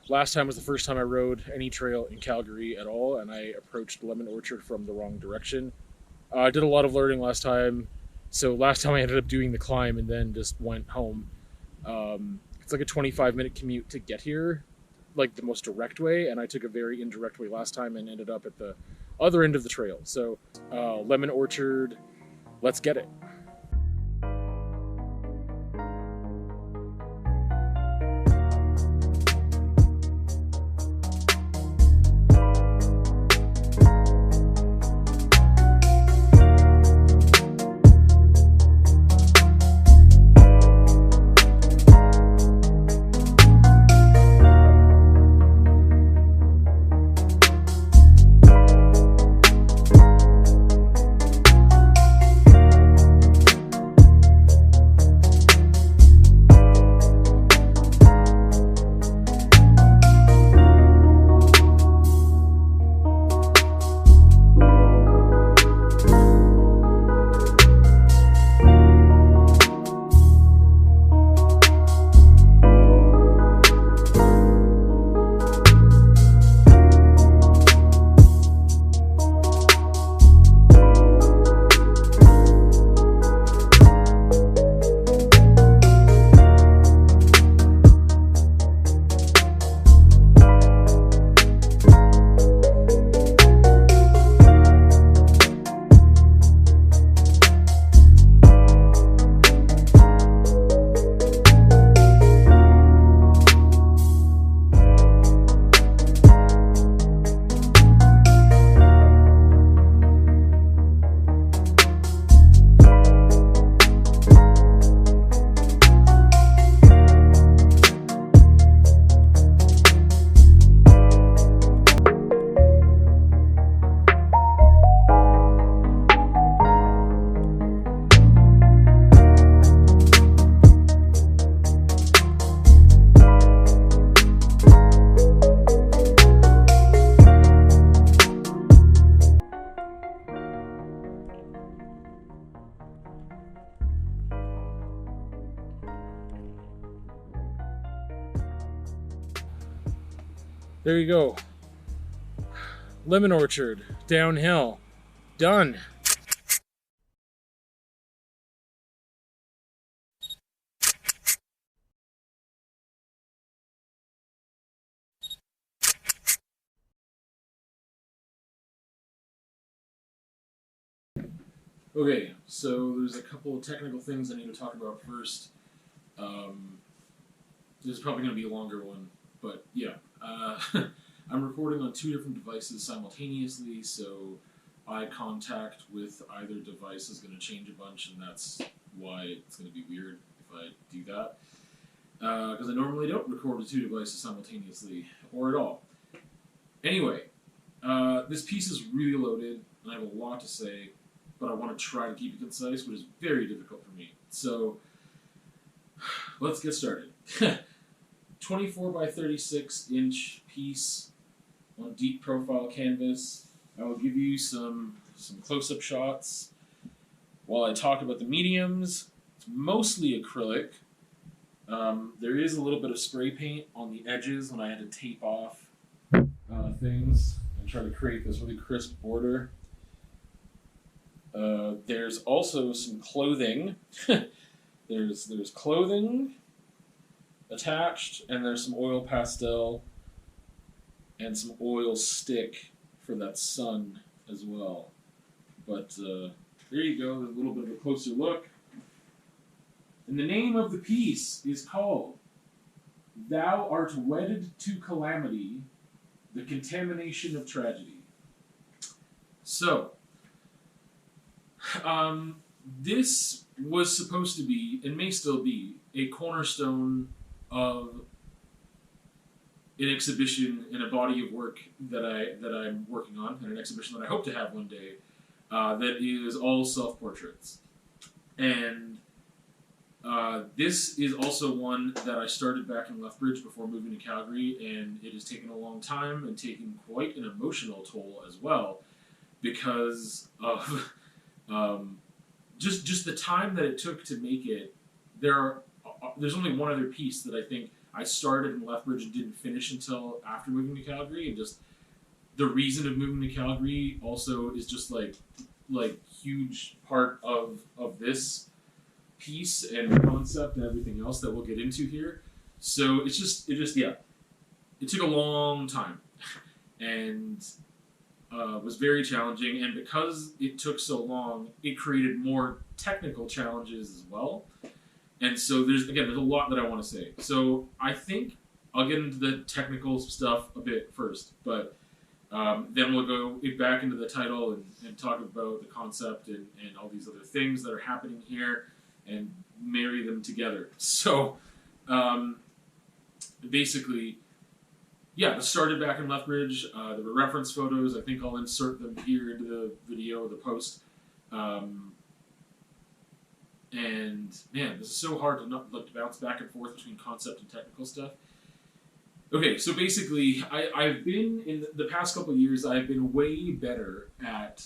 Last time was the first time I rode any trail in Calgary at all, and I approached Lemon Orchard from the wrong direction. I did a lot of learning last time, so last time I ended up doing the climb and then just went home. It's like a 25-minute commute to get here, like the most direct way, and I took a very indirect way last time and ended up at the other end of the trail. So, Lemon Orchard, let's get it. There you go. Lemon Orchard, downhill. Done. Okay, so there's a couple of technical things I need to talk about first. This is probably going to be a longer one, but yeah. I'm recording on two different devices simultaneously, so eye contact with either device is going to change a bunch, and that's why it's going to be weird if I do that. Because I normally don't record with two devices simultaneously, or at all. Anyway, this piece is really loaded, and I have a lot to say, but I want to try to keep it concise, which is very difficult for me. So, let's get started. 24 by 36 inch piece on deep profile canvas. I will give you some close-up shots while I talk about the mediums. It's mostly acrylic. There is a little bit of spray paint on the edges when I had to tape off things and try to create this really crisp border. There's also some clothing. there's clothing attached, and there's some oil pastel and some oil stick for that sun as well. But there you go, a little bit of a closer look. And the name of the piece is called Thou Art Wedded to Calamity, the Contamination of Tragedy. So, this was supposed to be, and may still be, a cornerstone of an exhibition in a body of work that I'm working on, and an exhibition that I hope to have one day, that is all self-portraits. And this is also one that I started back in Lethbridge before moving to Calgary, and it has taken a long time and taken quite an emotional toll as well, because of just the time that it took to make it. There's only one other piece that I think I started in Lethbridge and didn't finish until after moving to Calgary, and just the reason of moving to Calgary also is just like huge part of this piece and concept and everything else that we'll get into here. So it just it took a long time and was very challenging, and because it took so long, it created more technical challenges as well. And so there's a lot that I want to say. So I think I'll get into the technical stuff a bit first, but then we'll go back into the title and talk about the concept and all these other things that are happening here and marry them together. So basically, this started back in Lethbridge. There were reference photos. I think I'll insert them here into the video, the post. And man, this is so hard to bounce back and forth between concept and technical stuff. Okay, so basically, I've been, in the past couple of years, I've been way better at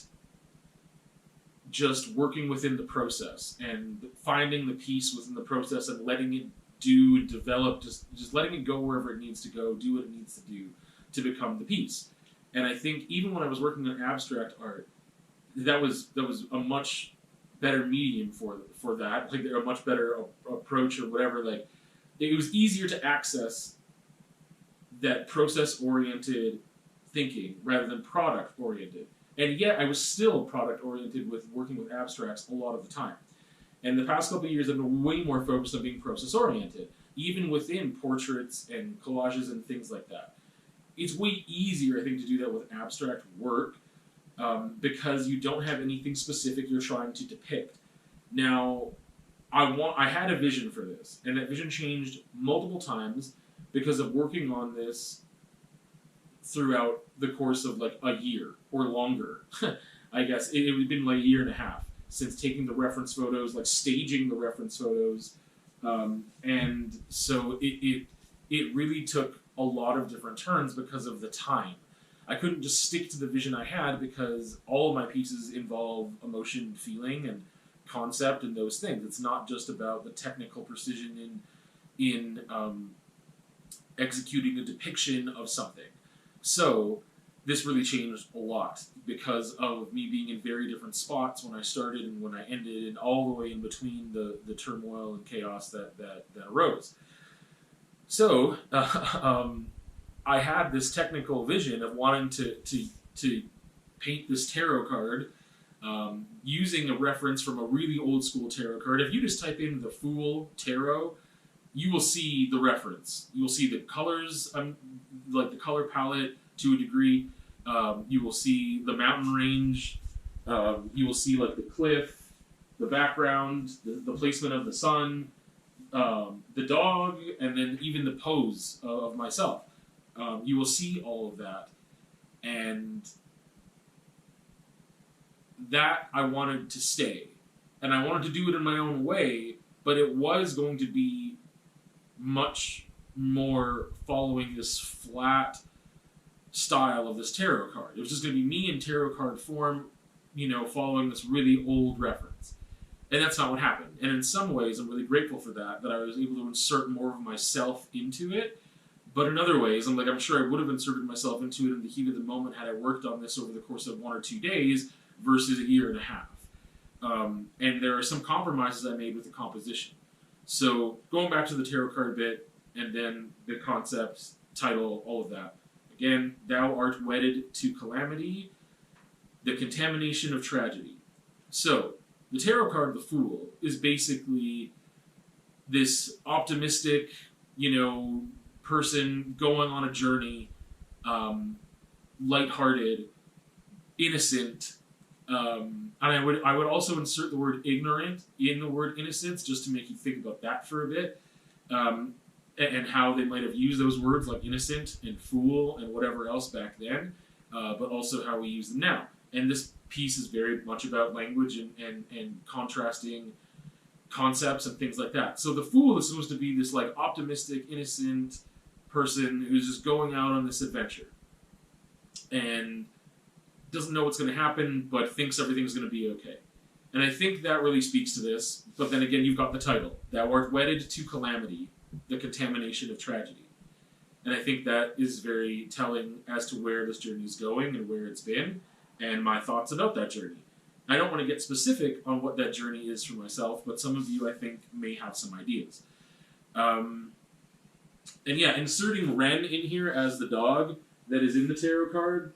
just working within the process and finding the piece within the process and letting it do and develop, just letting it go wherever it needs to go, do what it needs to do to become the piece. And I think even when I was working on abstract art, that was a much better medium for that, like a much better approach or whatever. Like, it was easier to access that process-oriented thinking rather than product-oriented. And yet, I was still product-oriented with working with abstracts a lot of the time. And the past couple of years, I've been way more focused on being process-oriented, even within portraits and collages and things like that. It's way easier, I think, to do that with abstract work because you don't have anything specific you're trying to depict. Now, I had a vision for this, and that vision changed multiple times because of working on this throughout the course of like a year or longer. I guess it had been like a year and a half since taking the reference photos, like staging the reference photos, and so it really took a lot of different turns because of the time. I couldn't just stick to the vision I had because all of my pieces involve emotion, feeling, and concept and those things. It's not just about the technical precision in executing a depiction of something. So this really changed a lot because of me being in very different spots when I started and when I ended, and all the way in between the turmoil and chaos that arose. So I had this technical vision of wanting to paint this tarot card using a reference from a really old school tarot card. If you just type in the Fool Tarot, you will see the reference. You will see the colors, like the color palette to a degree. You will see the mountain range. You will see like the cliff, the background, the placement of the sun, the dog, and then even the pose of myself. You will see all of that. And that I wanted to stay. And I wanted to do it in my own way, but it was going to be much more following this flat style of this tarot card. It was just going to be me in tarot card form, following this really old reference. And that's not what happened. And in some ways, I'm really grateful for that I was able to insert more of myself into it. But in other ways, I'm sure I would have inserted myself into it in the heat of the moment had I worked on this over the course of 1 or 2 days versus a year and a half. And there are some compromises I made with the composition. So going back to the tarot card bit, and then the concept, title, all of that. Again, thou art wedded to calamity, the contamination of tragedy. So, the tarot card, the Fool, is basically this optimistic, person going on a journey, lighthearted, innocent, and I would also insert the word ignorant in the word innocence just to make you think about that for a bit, and how they might have used those words like innocent and fool and whatever else back then, but also how we use them now. And this piece is very much about language and contrasting concepts and things like that. So the Fool is supposed to be this like optimistic, innocent person who's just going out on this adventure and doesn't know what's going to happen, but thinks everything's going to be okay. And I think that really speaks to this. But then again, you've got the title, thou art wedded to calamity, the contamination of tragedy. And I think that is very telling as to where this journey is going and where it's been, and my thoughts about that journey. I don't want to get specific on what that journey is for myself, but some of you, I think, may have some ideas. And yeah, inserting Ren in here as the dog that is in the tarot card.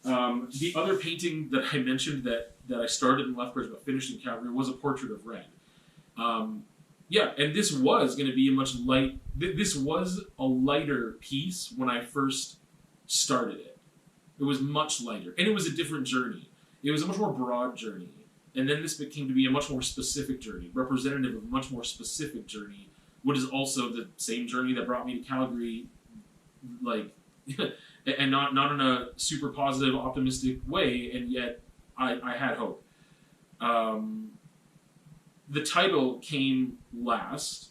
The other painting that I mentioned that I started in Lethbridge but finished in Calgary was a portrait of Ren. Yeah, and this was going to be this was a lighter piece when I first started it. It was much lighter, and it was a different journey. It was a much more broad journey, and then this became to be a much more specific journey, representative of a much more specific journey, which is also the same journey that brought me to Calgary, like, and not in a super positive, optimistic way, and yet I had hope. The title came last.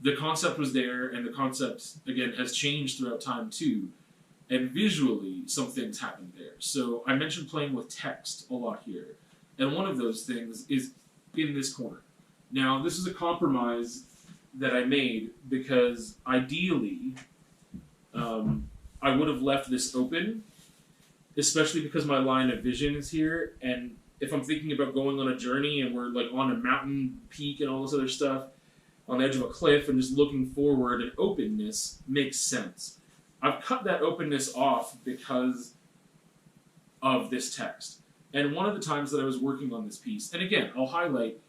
The concept was there, and the concept, again, has changed throughout time too. And visually, some things happened there. So I mentioned playing with text a lot here. And one of those things is in this corner. Now, this is a compromise that I made because ideally, I would have left this open, especially because my line of vision is here. And if I'm thinking about going on a journey and we're like on a mountain peak and all this other stuff, on the edge of a cliff and just looking forward, and openness makes sense. I've cut that openness off because of this text. And one of the times that I was working on this piece, and again, I'll highlight,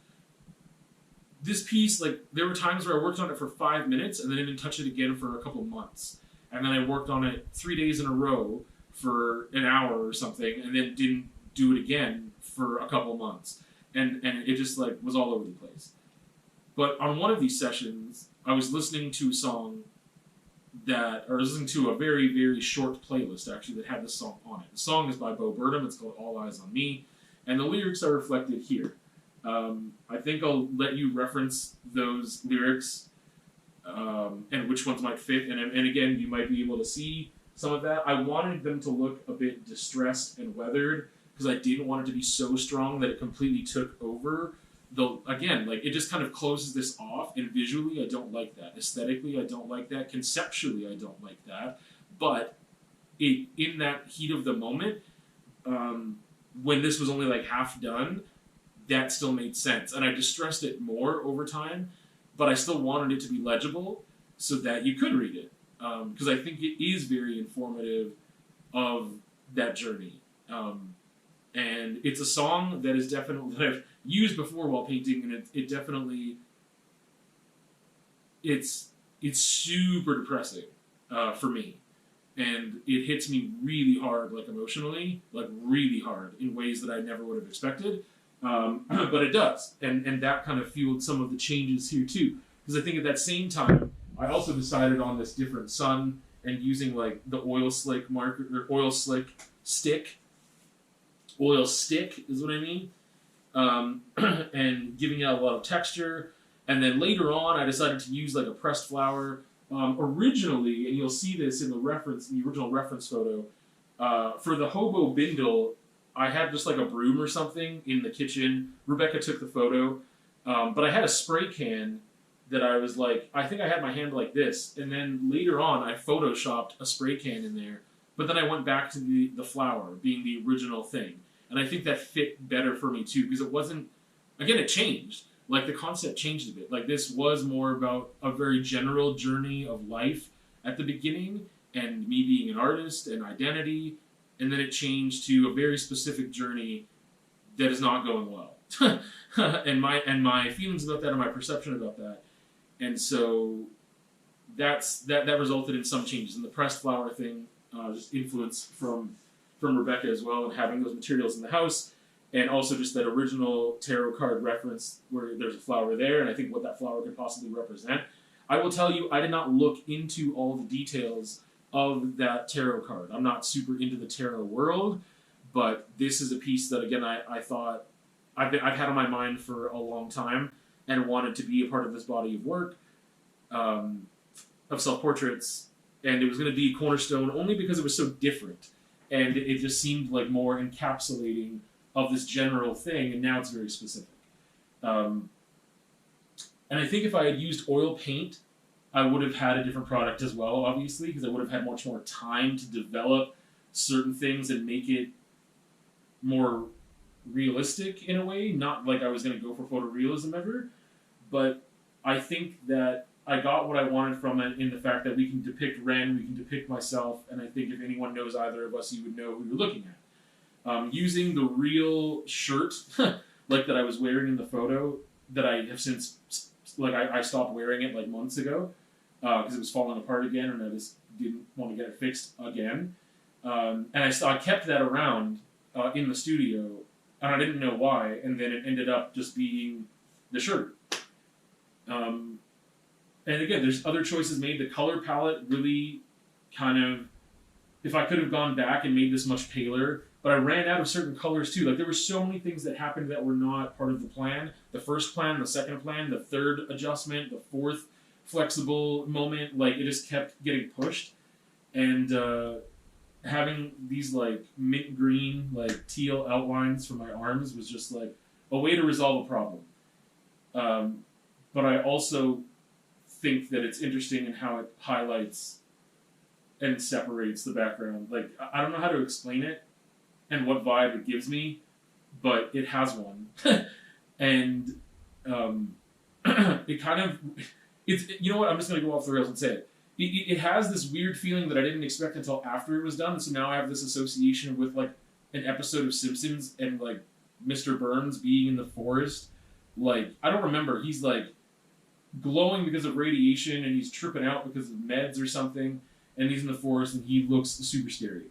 this piece, like, there were times where I worked on it for 5 minutes and then I didn't touch it again for a couple months. And then I worked on it 3 days in a row for an hour or something, and then didn't do it again for a couple months. And it just, like, was all over the place. But on one of these sessions, I was listening to a song listening to a very, very short playlist, actually, that had this song on it. The song is by Bo Burnham. It's called All Eyes on Me. And the lyrics are reflected here. I think I'll let you reference those lyrics and which ones might fit. And again, you might be able to see some of that. I wanted them to look a bit distressed and weathered because I didn't want it to be so strong that it completely took over. Though, again, like, it just kind of closes this off, and visually I don't like that. Aesthetically I don't like that. Conceptually I don't like that. But in that heat of the moment, when this was only like half done, that still made sense. And I distressed it more over time, but I still wanted it to be legible so that you could read it. Because I think it is very informative of that journey. And it's a song that is definitely, that I've used before while painting, and it definitely, it's super depressing for me. And it hits me really hard, like, emotionally, like, really hard in ways that I never would have expected. But it does. And that kind of fueled some of the changes here too. Because I think at that same time, I also decided on this different sun and using, like, the oil slick marker, or oil stick is what I mean. And giving it a lot of texture. And then later on, I decided to use, like, a pressed flower. Originally, and you'll see this in the original reference photo, for the hobo bindle, I had just like a broom or something in the kitchen. Rebecca took the photo, but I had a spray can that I was like, I think I had my hand like this, and then later on I photoshopped a spray can in there, but then I went back to the flower being the original thing. And I think that fit better for me too, because it wasn't, again, it changed. Like, the concept changed a bit. Like, this was more about a very general journey of life at the beginning, and me being an artist and identity, and then it changed to a very specific journey that is not going well. and my feelings about that, and my perception about that. And so that resulted in some changes. And the pressed flower thing, just influence from Rebecca as well, and having those materials in the house. And also just that original tarot card reference where there's a flower there, and I think what that flower could possibly represent. I will tell you, I did not look into all the details of that tarot card. I'm not super into the tarot world, but this is a piece that, again, I thought I've had on my mind for a long time and wanted to be a part of this body of work of self-portraits. And it was going to be cornerstone only because it was so different. And it just seemed like more encapsulating of this general thing, and now it's very specific. And I think if I had used oil paint I would have had a different product as well, obviously, because I would have had much more time to develop certain things and make it more realistic in a way. Not like I was going to go for photorealism ever, but I think that I got what I wanted from it in the fact that we can depict Ren, we can depict myself, and I think if anyone knows either of us, you would know who you're looking at. Using the real shirt, like that I was wearing in the photo, that I have since, like I stopped wearing it like months ago, because it was falling apart again, and I just didn't want to get it fixed again. And I kept that around in the studio, and I didn't know why, and then it ended up just being the shirt. And again, there's other choices made. The color palette really kind of, if I could have gone back and made this much paler, but I ran out of certain colors too. Like there were so many things that happened that were not part of the plan. The first plan, the second plan, the third adjustment, the fourth flexible moment, like it just kept getting pushed. And having these like mint green, like teal outlines for my arms was just like a way to resolve a problem. But I also think that it's interesting in how it highlights and separates the background. Like, I don't know how to explain it and what vibe it gives me, but it has one. And it kind of, you know what, I'm just going to go off the rails and say it. It has this weird feeling that I didn't expect until after it was done, so now I have this association with, like, an episode of Simpsons and, like, Mr. Burns being in the forest. Like, I don't remember, he's, like, glowing because of radiation, and he's tripping out because of meds or something, and he's in the forest, and he looks super scary.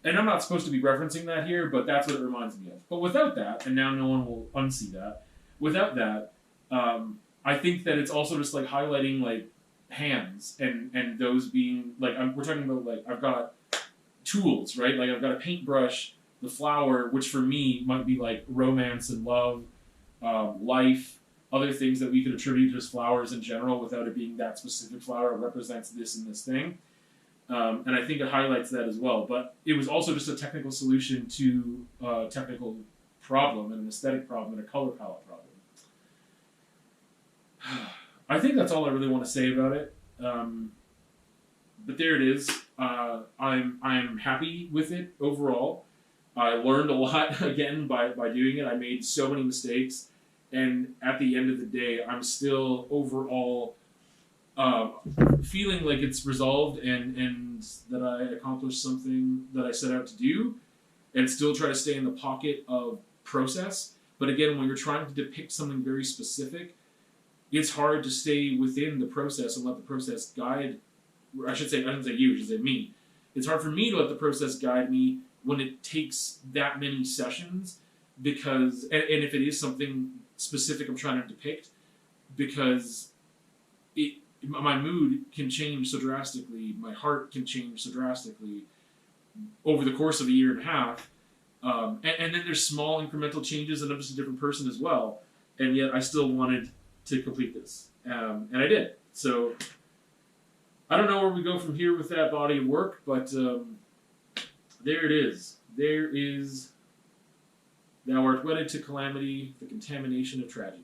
And I'm not supposed to be referencing that here, but that's what it reminds me of. But without that, and now no one will unsee that, without that, I think that it's also just, like, highlighting, like, hands, and those being, like, we're talking about, like, I've got tools, right? Like, I've got a paintbrush, the flower, which for me might be, like, romance and love, life, other things that we could attribute to as flowers in general without it being that specific flower. It represents this and this thing. And I think it highlights that as well. But it was also just a technical solution to a technical problem and an aesthetic problem and a color palette problem. I think that's all I really want to say about it. But there it is. I'm happy with it overall. I learned a lot again by doing it. I made so many mistakes. And at the end of the day, I'm still overall feeling like it's resolved and that I accomplished something that I set out to do, and still try to stay in the pocket of process. But again, when you're trying to depict something very specific, it's hard to stay within the process and let the process guide. I shouldn't say you, I should say me. It's hard for me to let the process guide me when it takes that many sessions, because, and if it is something specific I'm trying to depict, because my mood can change so drastically, my heart can change so drastically over the course of a year and a half, and then there's small incremental changes, and I'm just a different person as well, and yet I still wanted to complete this, and I did. So I don't know where we go from here with that body of work, but there it is. There is Thou art wedded to calamity, the contamination of tragedy.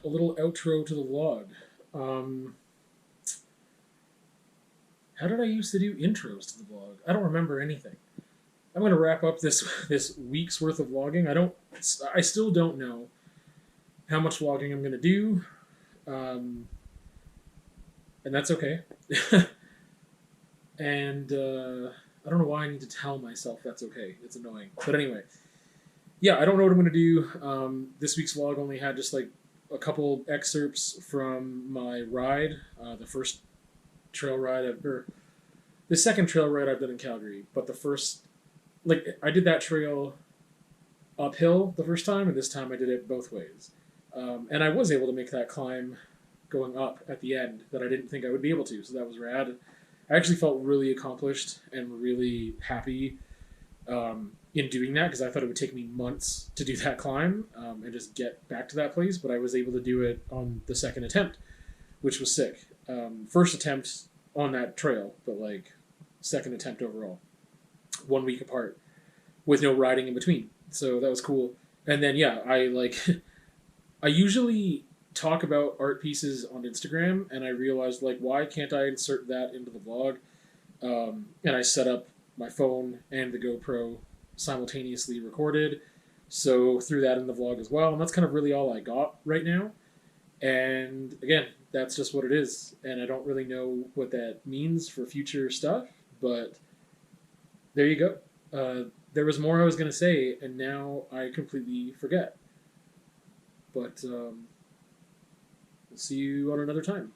A little outro to the vlog. How did I used to do intros to the vlog? I don't remember anything. I'm going to wrap up this week's worth of vlogging. I still don't know how much vlogging I'm going to do, and that's okay. And I don't know why I need to tell myself that's okay. It's annoying. But anyway, yeah, I don't know what I'm going to do. This week's vlog only had just like a couple excerpts from my ride, the first trail ride, or the second trail ride I've done in Calgary, but the first, like, I did that trail uphill the first time, and this time I did it both ways. And I was able to make that climb going up at the end that I didn't think I would be able to, so that was rad. I actually felt really accomplished and really happy in doing that, because I thought it would take me months to do that climb and just get back to that place, but I was able to do it on the second attempt, which was sick. First attempt on that trail, but like second attempt overall. 1 week apart, with no riding in between. So that was cool. And then yeah, I usually talk about art pieces on Instagram, and I realized like why can't I insert that into the vlog? And I set up my phone and the GoPro simultaneously recorded, so threw that in the vlog as well. And that's kind of really all I got right now. And again, that's just what it is. And I don't really know what that means for future stuff, but there you go. There was more I was going to say, and now I completely forget. But we'll see you on another time.